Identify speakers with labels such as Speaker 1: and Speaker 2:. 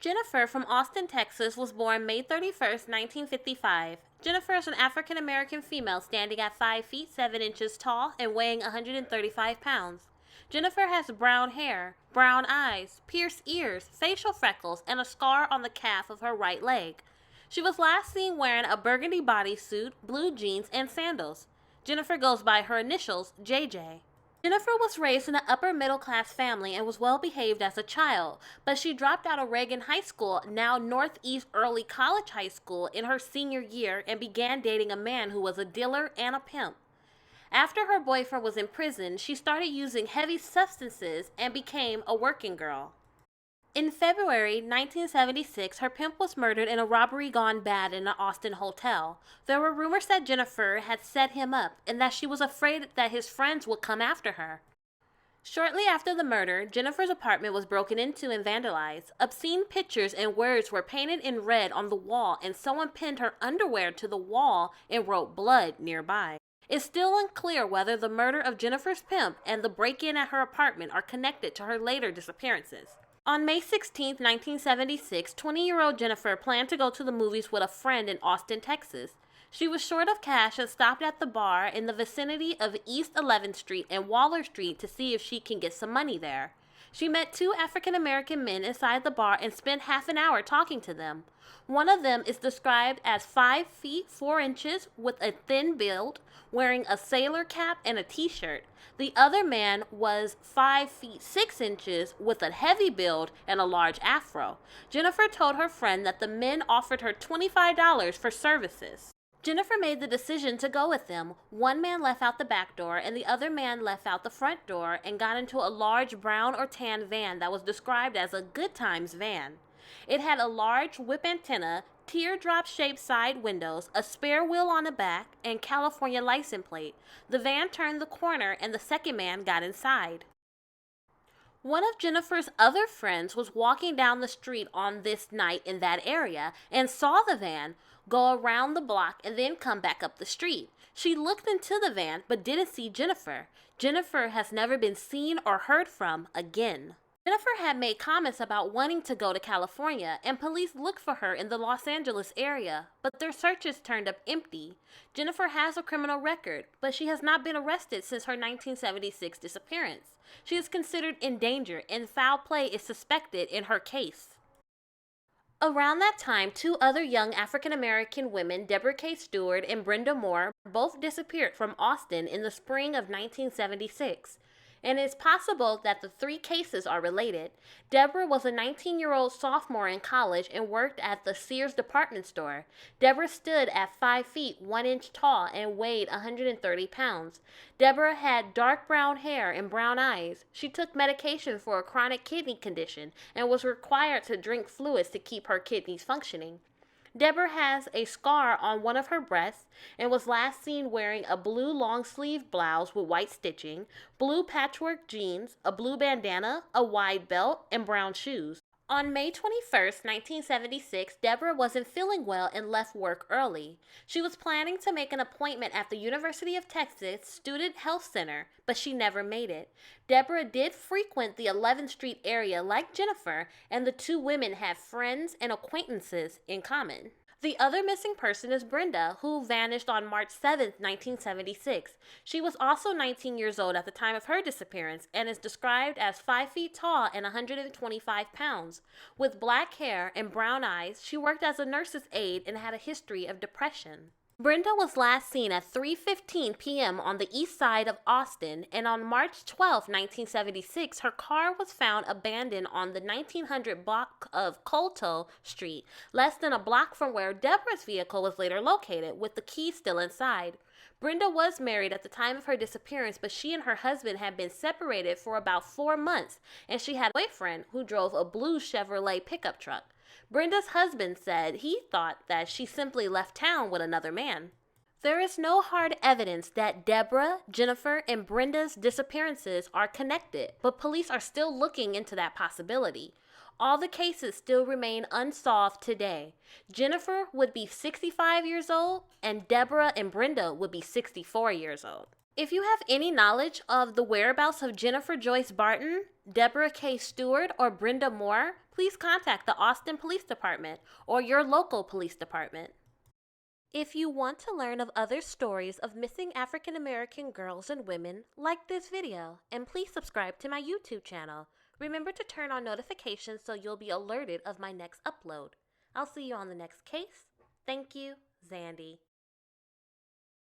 Speaker 1: Jennifer from Austin, Texas was born May 31st, 1955. Jennifer is an African-American female standing at 5 feet 7 inches tall and weighing 135 pounds. Jennifer has brown hair, brown eyes, pierced ears, facial freckles, and a scar on the calf of her right leg. She was last seen wearing a burgundy bodysuit, blue jeans, and sandals. Jennifer goes by her initials, JJ. Jennifer was raised in an upper-middle-class family and was well-behaved as a child, but she dropped out of Reagan High School, now Northeast Early College High School, in her senior year and began dating a man who was a dealer and a pimp. After her boyfriend was in prison, she started using heavy substances and became a working girl. In February 1976, her pimp was murdered in a robbery gone bad in an Austin hotel. There were rumors that Jennifer had set him up and that she was afraid that his friends would come after her. Shortly after the murder, Jennifer's apartment was broken into and vandalized. Obscene pictures and words were painted in red on the wall, and someone pinned her underwear to the wall and wrote "blood" nearby. It's still unclear whether the murder of Jennifer's pimp and the break-in at her apartment are connected to her later disappearances. On May 16, 1976, 20-year-old Jennifer planned to go to the movies with a friend in Austin, Texas. She was short of cash and stopped at the bar in the vicinity of East 11th Street and Waller Street to see if she can get some money there. She met two African-American men inside the bar and spent half an hour talking to them. One of them is described as 5 feet 4 inches with a thin build, wearing a sailor cap and a t-shirt. The other man was 5 feet 6 inches with a heavy build and a large afro. Jennifer told her friend that the men offered her $25 for services. Jennifer made the decision to go with them. One man left out the back door and the other man left out the front door and got into a large brown or tan van that was described as a Good Times van. It had a large whip antenna, teardrop-shaped side windows, a spare wheel on the back, and California license plate. The van turned the corner and the second man got inside. One of Jennifer's other friends was walking down the street on this night in that area and saw the van go around the block and then come back up the street. She looked into the van but didn't see Jennifer. Jennifer has never been seen or heard from again. Jennifer had made comments about wanting to go to California, and police looked for her in the Los Angeles area, but their searches turned up empty. Jennifer has a criminal record, but she has not been arrested since her 1976 disappearance. She is considered in danger, and foul play is suspected in her case. Around that time, two other young African-American women, Debra Kay Stewart and Brenda Moore, both disappeared from Austin in the spring of 1976. And it's possible that the three cases are related. Debra was a 19-year-old sophomore in college and worked at the Sears department store. Debra stood at 5 feet 1 inch tall and weighed 130 pounds. Debra had dark brown hair and brown eyes. She took medication for a chronic kidney condition and was required to drink fluids to keep her kidneys functioning. Debra has a scar on one of her breasts and was last seen wearing a blue long-sleeve blouse with white stitching, blue patchwork jeans, a blue bandana, a wide belt, and brown shoes. On May 21st, 1976, Debra wasn't feeling well and left work early. She was planning to make an appointment at the University of Texas Student Health Center, but she never made it. Debra did frequent the 11th Street area like Jennifer, and the two women had friends and acquaintances in common. The other missing person is Brenda, who vanished on March 7, 1976. She was also 19 years old at the time of her disappearance and is described as 5 feet tall and 125 pounds. With black hair and brown eyes, she worked as a nurse's aide and had a history of depression. Brenda was last seen at 3:15 p.m. on the east side of Austin, and on March 12, 1976, her car was found abandoned on the 1900 block of Colto Street, less than a block from where Debra's vehicle was later located, with the key still inside. Brenda was married at the time of her disappearance, but she and her husband had been separated for about 4 months, and she had a boyfriend who drove a blue Chevrolet pickup truck. Brenda's husband said he thought that she simply left town with another man. There is no hard evidence that Debra, Jennifer, and Brenda's disappearances are connected, but police are still looking into that possibility. All the cases still remain unsolved today. Jennifer would be 65 years old, and Debra and Brenda would be 64 years old. If you have any knowledge of the whereabouts of Jennifer Joyce Barton, Debra Kay Stewart, or Brenda Moore, please contact the Austin Police Department or your local police department. If you want to learn of other stories of missing African American girls and women, like this video, and please subscribe to my YouTube channel. Remember to turn on notifications so you'll be alerted of my next upload. I'll see you on the next case. Thank you, Xandi.